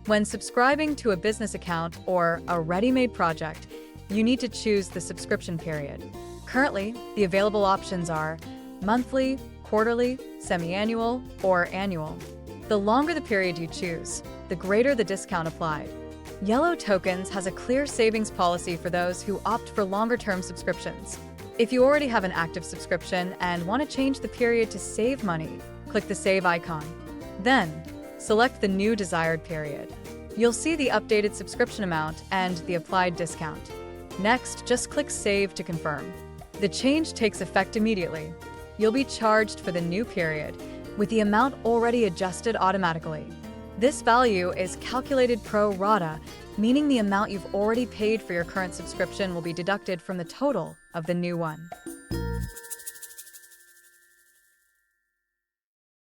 When subscribing to a business account or a ready-made project, you need to choose the subscription period. Currently, the available options are monthly, quarterly, semi-annual, or annual. The longer the period you choose, the greater the discount applied. Yellow Tokens has a clear savings policy for those who opt for longer-term subscriptions. If you already have an active subscription and want to change the period to save money, click the Save icon. Then, select the new desired period. You'll see the updated subscription amount and the applied discount. Next, just click Save to confirm. The change takes effect immediately. You'll be charged for the new period, with the amount already adjusted automatically. This value is calculated pro rata, meaning the amount you've already paid for your current subscription will be deducted from the total of the new one.